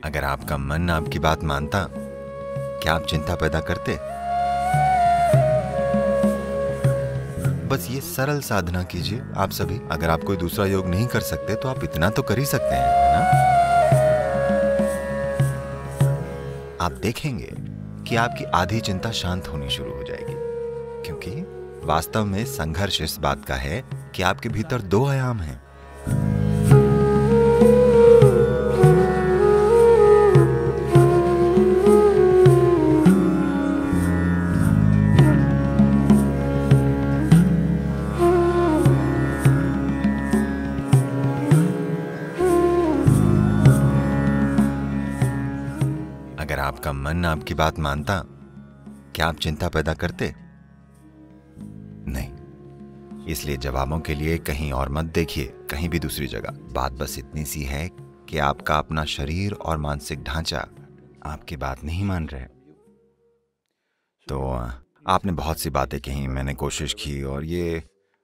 अगर आपका मन आपकी बात मानता, क्या आप चिंता पैदा करते? बस ये सरल साधना कीजिए आप सभी। अगर आप कोई दूसरा योग नहीं कर सकते तो आप इतना तो कर ही सकते हैं, है ना? आप देखेंगे कि आपकी आधी चिंता शांत होनी शुरू हो जाएगी, क्योंकि वास्तव में संघर्ष इस बात का है कि आपके भीतर दो आयाम हैं। अगर आपका मन आपकी बात मानता, क्या आप चिंता पैदा करते? नहीं। इसलिए जवाबों के लिए कहीं और मत देखिए, कहीं भी दूसरी जगह। बात बस इतनी सी है कि आपका अपना शरीर और मानसिक ढांचा आपकी बात नहीं मान रहे। तो आपने बहुत सी बातें कही, मैंने कोशिश की, और ये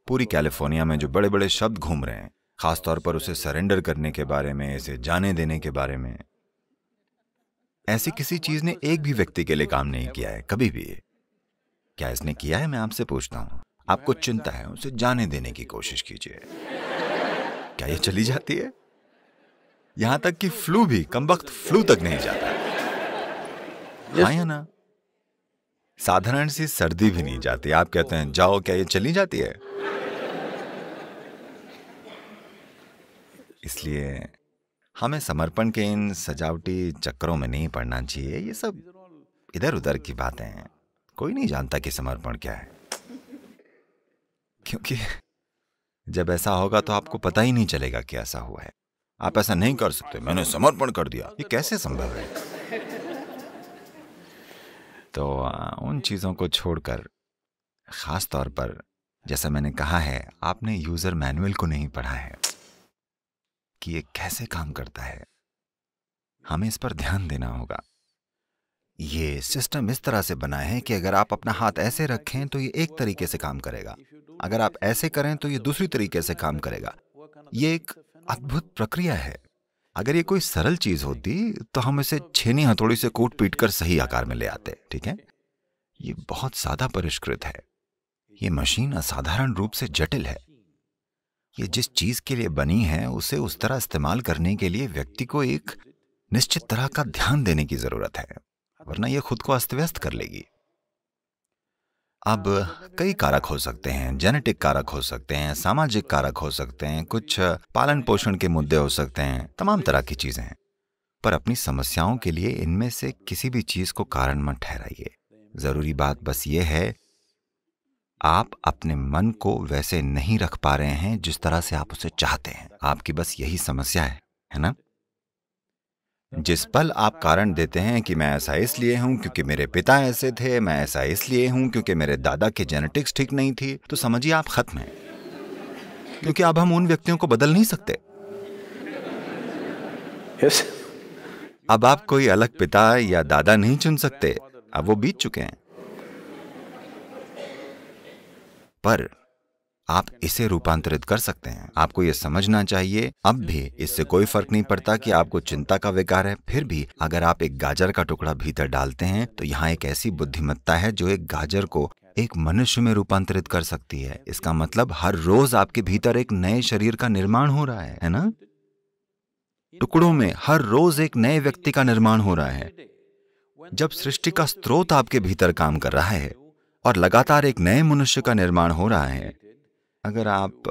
पूरी कैलिफोर्निया में जो बड़े बड़े शब्द घूम रहे हैं, खासतौर पर उसे सरेंडर करने के बारे में, इसे जाने देने के बारे में, ऐसी किसी चीज ने एक भी व्यक्ति के लिए काम नहीं किया है कभी भी। क्या इसने किया है? मैं आपसे पूछता हूं। आपको चिंता है, उसे जाने देने की कोशिश कीजिए। क्या ये चली जाती है? यहां तक कि फ्लू भी, कमबख्त फ्लू तक नहीं जाता। हाँ या ना? साधारण सी सर्दी भी नहीं जाती। आप कहते हैं जाओ, क्या ये चली जाती है? इसलिए हमें समर्पण के इन सजावटी चक्करों में नहीं पड़ना चाहिए। ये सब इधर उधर की बातें हैं। कोई नहीं जानता कि समर्पण क्या है, क्योंकि जब ऐसा होगा तो आपको पता ही नहीं चलेगा कि ऐसा हुआ है। आप ऐसा नहीं कर सकते, मैंने समर्पण कर दिया, ये कैसे संभव है? तो उन चीजों को छोड़कर, खास तौर पर जैसा मैंने कहा है, आपने यूजर मैनुअल को नहीं पढ़ा है कि ये कैसे काम करता है। हमें इस पर ध्यान देना होगा। ये सिस्टम इस तरह से बना है कि अगर आप अपना हाथ ऐसे रखें तो ये एक तरीके से काम करेगा, अगर आप ऐसे करें तो ये दूसरी तरीके से काम करेगा। ये एक अद्भुत प्रक्रिया है। अगर ये कोई सरल चीज होती तो हम इसे छेनी हथौड़ी से कूट पीट कर सही आकार में ले आते, ठीक है? ये बहुत ज्यादा परिष्कृत है। ये मशीन असाधारण रूप से जटिल है। ये जिस चीज के लिए बनी है उसे उस तरह इस्तेमाल करने के लिए व्यक्ति को एक निश्चित तरह का ध्यान देने की जरूरत है, वरना यह खुद को अस्त व्यस्त कर लेगी। अब कई कारक हो सकते हैं, जेनेटिक कारक हो सकते हैं, सामाजिक कारक हो सकते हैं, कुछ पालन पोषण के मुद्दे हो सकते हैं, तमाम तरह की चीजें हैं। पर अपनी समस्याओं के लिए इनमें से किसी भी चीज को कारण मत ठहराइए। जरूरी बात बस ये है, आप अपने मन को वैसे नहीं रख पा रहे हैं जिस तरह से आप उसे चाहते हैं। आपकी बस यही समस्या है ना? जिस पल आप कारण देते हैं कि मैं ऐसा इसलिए हूं क्योंकि मेरे पिता ऐसे थे, मैं ऐसा इसलिए हूं क्योंकि मेरे दादा की जेनेटिक्स ठीक नहीं थी, तो समझिए आप खत्म हैं। क्योंकि अब हम उन व्यक्तियों को बदल नहीं सकते। Yes. अब आप कोई अलग पिता या दादा नहीं चुन सकते, अब वो बीत चुके हैं। पर आप इसे रूपांतरित कर सकते हैं। आपको यह समझना चाहिए, अब भी इससे कोई फर्क नहीं पड़ता कि आपको चिंता का विकार है। फिर भी अगर आप एक गाजर का टुकड़ा भीतर डालते हैं तो यहाँ एक ऐसी बुद्धिमत्ता है जो एक गाजर को एक मनुष्य में रूपांतरित कर सकती है। इसका मतलब हर रोज आपके भीतर एक नए शरीर का निर्माण हो रहा है ना? टुकड़ों में हर रोज एक नए व्यक्ति का निर्माण हो रहा है। जब सृष्टि का स्रोत आपके भीतर काम कर रहा है और लगातार एक नए मनुष्य का निर्माण हो रहा है, अगर आप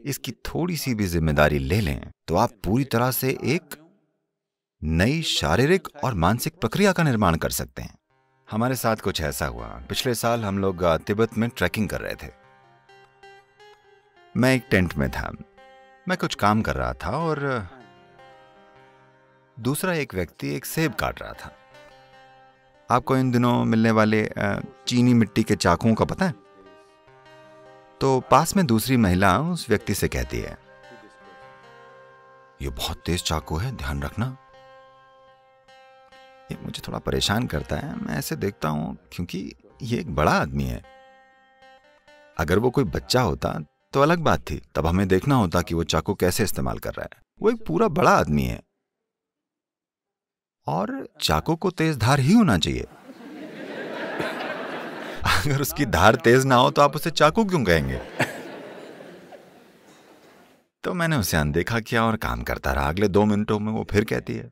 इसकी थोड़ी सी भी जिम्मेदारी ले लें तो आप पूरी तरह से एक नई शारीरिक और मानसिक प्रक्रिया का निर्माण कर सकते हैं। हमारे साथ कुछ ऐसा हुआ। पिछले साल हम लोग तिब्बत में ट्रैकिंग कर रहे थे। मैं एक टेंट में था, मैं कुछ काम कर रहा था और दूसरा एक व्यक्ति एक सेब काट रहा था। आपको इन दिनों मिलने वाले चीनी मिट्टी के चाकुओं का पता है? तो पास में दूसरी महिला उस व्यक्ति से कहती है, ये बहुत तेज चाकू है, ध्यान रखना। ये मुझे थोड़ा परेशान करता है। मैं ऐसे देखता हूं क्योंकि ये एक बड़ा आदमी है। अगर वो कोई बच्चा होता तो अलग बात थी, तब हमें देखना होता कि वो चाकू कैसे इस्तेमाल कर रहा है। वो एक पूरा बड़ा आदमी है और चाकू को तेज धार ही होना चाहिए। अगर उसकी धार तेज ना हो तो आप उसे चाकू क्यों कहेंगे? तो मैंने उसे अनदेखा किया और काम करता रहा। अगले 2 मिनटों में वो फिर कहती है,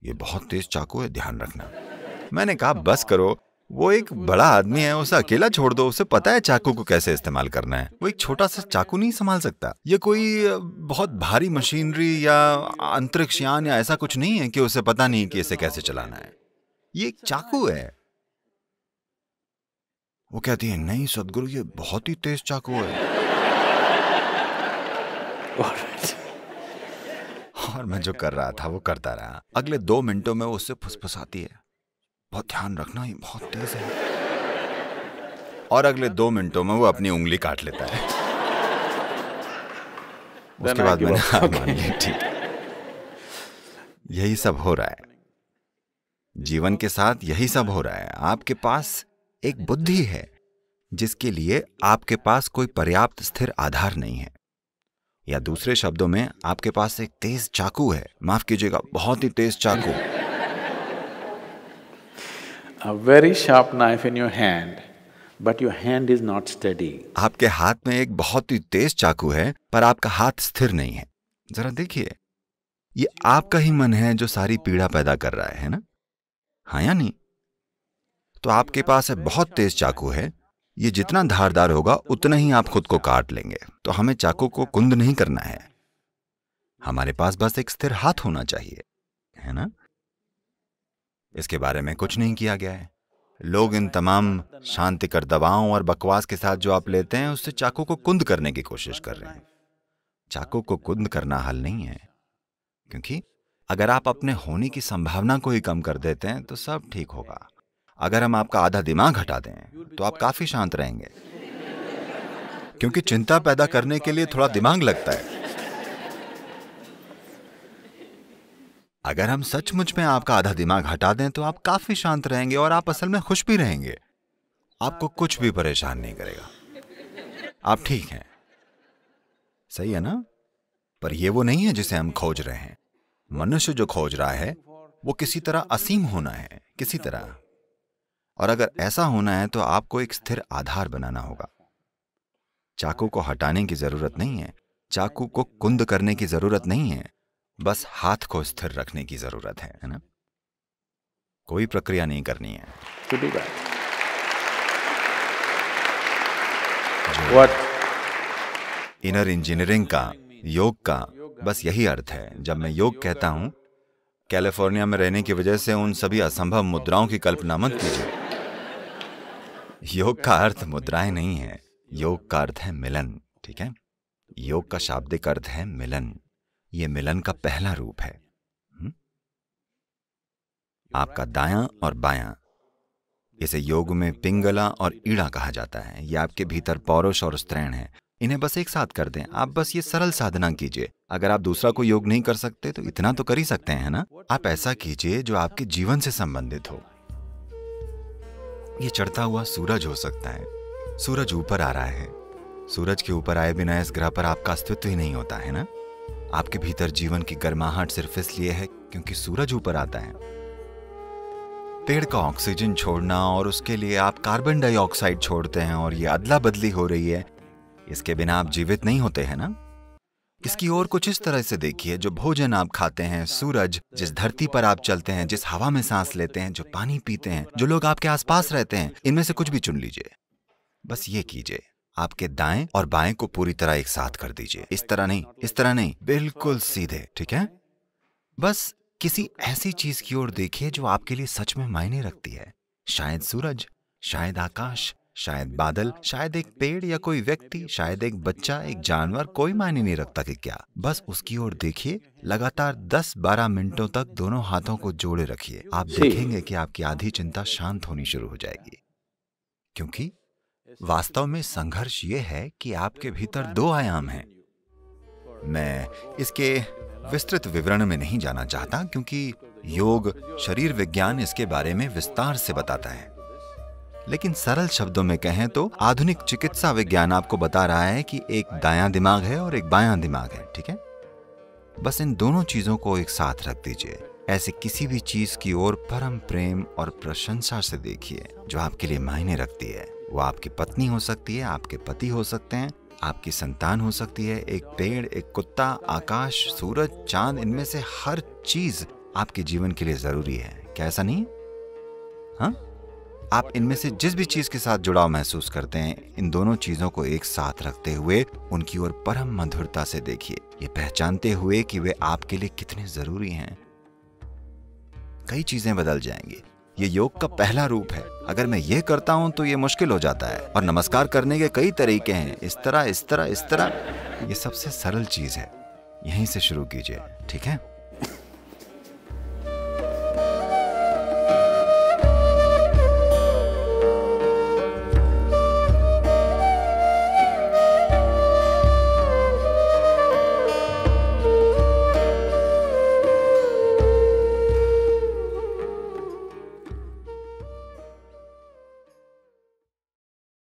ये बहुत तेज चाकू है, ध्यान रखना। मैंने कहा बस करो, वो एक बड़ा आदमी है, उसे अकेला छोड़ दो, उसे पता है चाकू को कैसे इस्तेमाल करना है। वो एक छोटा सा चाकू नहीं संभाल सकता। ये कोई बहुत भारी मशीनरी या अंतरिक्ष यान या ऐसा कुछ नहीं है कि उसे पता नहीं कि इसे कैसे चलाना है। ये एक चाकू है। वो कहती है, नहीं सदगुरु, ये बहुत ही तेज चाकू है। और मैं जो कर रहा था वो करता रहा। अगले 2 मिनटों में वो उससे फुसफुसाती है, बहुत ध्यान रखना, ये बहुत तेज है। और अगले 2 मिनटों में वो अपनी उंगली काट लेता है। उसके बाद मैंने हार मान ली। ठीक, यही सब हो रहा है जीवन के साथ, यही सब हो रहा है। आपके पास एक बुद्धि है जिसके लिए आपके पास कोई पर्याप्त स्थिर आधार नहीं है, या दूसरे शब्दों में आपके पास एक तेज चाकू है। माफ कीजिएगा, बहुत ही तेज चाकू। A very sharp knife in your hand, but your hand is not steady. आपके हाथ में एक बहुत ही तेज चाकू है, पर आपका हाथ स्थिर नहीं है। जरा देखिए, ये आपका ही मन है जो सारी पीड़ा पैदा कर रहा है ना? हाँ या नहीं? तो आपके पास है बहुत तेज चाकू है, ये जितना धारदार होगा उतना ही आप खुद को काट लेंगे। तो हमें चाकू को कुंद नहीं करना है, हमारे पास बस एक स्थिर हाथ होना चाहिए, है ना? इसके बारे में कुछ नहीं किया गया है। लोग इन तमाम शांतिकर दवाओं और बकवास के साथ जो आप लेते हैं, उससे चाकू को कुंद करने की कोशिश कर रहे हैं। चाकू को कुंद करना हल नहीं है, क्योंकि अगर आप अपने होने की संभावना को ही कम कर देते हैं तो सब ठीक होगा। अगर हम आपका आधा दिमाग हटा दें तो आप काफी शांत रहेंगे, क्योंकि चिंता पैदा करने के लिए थोड़ा दिमाग लगता है। अगर हम सचमुच में आपका आधा दिमाग हटा दें तो आप काफी शांत रहेंगे और आप असल में खुश भी रहेंगे। आपको कुछ भी परेशान नहीं करेगा, आप ठीक हैं। सही है ना? पर यह वो नहीं है जिसे हम खोज रहे हैं। मनुष्य जो खोज रहा है वो किसी तरह असीम होना है, किसी तरह। और अगर ऐसा होना है तो आपको एक स्थिर आधार बनाना होगा। चाकू को हटाने की जरूरत नहीं है, चाकू को कुंद करने की जरूरत नहीं है, बस हाथ को स्थिर रखने की जरूरत है ना? कोई प्रक्रिया नहीं करनी है। इनर इंजीनियरिंग का, योग का बस यही अर्थ है। जब मैं योग कहता हूं, कैलिफोर्निया में रहने की वजह से उन सभी असंभव मुद्राओं की कल्पना मत कीजिए। योग का अर्थ मुद्राएं नहीं है, योग का अर्थ है मिलन। ठीक है? योग का शाब्दिक अर्थ है मिलन। यह मिलन का पहला रूप है। आपका दायां और बायां, इसे योग में पिंगला और ईड़ा कहा जाता है। यह आपके भीतर पौरुष और स्त्रैण है। इन्हें बस एक साथ कर दें। आप बस ये सरल साधना कीजिए। अगर आप दूसरा कोई योग नहीं कर सकते तो इतना तो कर ही सकते हैं ना? आप ऐसा कीजिए जो आपके जीवन से संबंधित हो। ये चढ़ता हुआ सूरज हो सकता है। सूरज ऊपर आ रहा है। सूरज के ऊपर आए बिना इस ग्रह पर आपका अस्तित्व ही नहीं होता है ना? आपके भीतर जीवन की गर्माहट सिर्फ इसलिए है क्योंकि सूरज ऊपर आता है। पेड़ का ऑक्सीजन छोड़ना और उसके लिए आप कार्बन डाइऑक्साइड छोड़ते हैं और ये अदला बदली हो रही है। इसके बिना आप जीवित नहीं होते हैं ना? इसकी ओर कुछ इस तरह से देखिए, जो भोजन आप खाते हैं, सूरज, जिस धरती पर आप चलते हैं, जिस हवा में सांस लेते हैं, जो पानी पीते हैं, जो लोग आपके आसपास रहते हैं, इनमें से कुछ भी चुन लीजिए। बस ये कीजिए, आपके दाएं और बाएं को पूरी तरह एक साथ कर दीजिए। इस तरह नहीं, इस तरह नहीं, बिल्कुल सीधे। ठीक है? बस किसी ऐसी चीज की ओर देखिए जो आपके लिए सच में मायने रखती है। शायद सूरज, शायद आकाश, शायद बादल, शायद एक पेड़ या कोई व्यक्ति, शायद एक बच्चा, एक जानवर, कोई मायने नहीं रखता कि क्या। बस उसकी ओर देखिए। लगातार 10-12 मिनटों तक दोनों हाथों को जोड़े रखिए। आप देखेंगे कि आपकी आधी चिंता शांत होनी शुरू हो जाएगी। क्योंकि वास्तव में संघर्ष ये है कि आपके भीतर 2 आयाम हैं। मैं इसके विस्तृत विवरण में नहीं जाना चाहता, क्योंकि योग, शरीर विज्ञान इसके बारे में विस्तार से बताता है। लेकिन सरल शब्दों में कहें तो आधुनिक चिकित्सा विज्ञान आपको बता रहा है कि एक दायां दिमाग है और एक बायां दिमाग है। ठीक है? बस इन दोनों चीजों को एक साथ रख दीजिए। ऐसे किसी भी चीज की ओर परम प्रेम और प्रशंसा से देखिए जो आपके लिए मायने रखती है। वो आपकी पत्नी हो सकती है, आपके पति हो सकते हैं, आपकी संतान हो सकती है, एक पेड़, एक कुत्ता, आकाश, सूरज, चांद, इनमें से हर चीज आपके जीवन के लिए जरूरी है। क्या ऐसा नहीं? हाँ, आप इनमें से जिस भी चीज के साथ जुड़ाव महसूस करते हैं, इन दोनों चीजों को एक साथ रखते हुए उनकी ओर परम मधुरता से देखिए, ये पहचानते हुए कि वे आपके लिए कितने जरूरी हैं। कई चीजें बदल जाएंगी। ये योग का पहला रूप है। अगर मैं ये करता हूं तो ये मुश्किल हो जाता है। और नमस्कार करने के कई तरीके हैं, इस तरह इस तरह इस तरह। ये सबसे सरल चीज है, यहीं से शुरू कीजिए, ठीक है?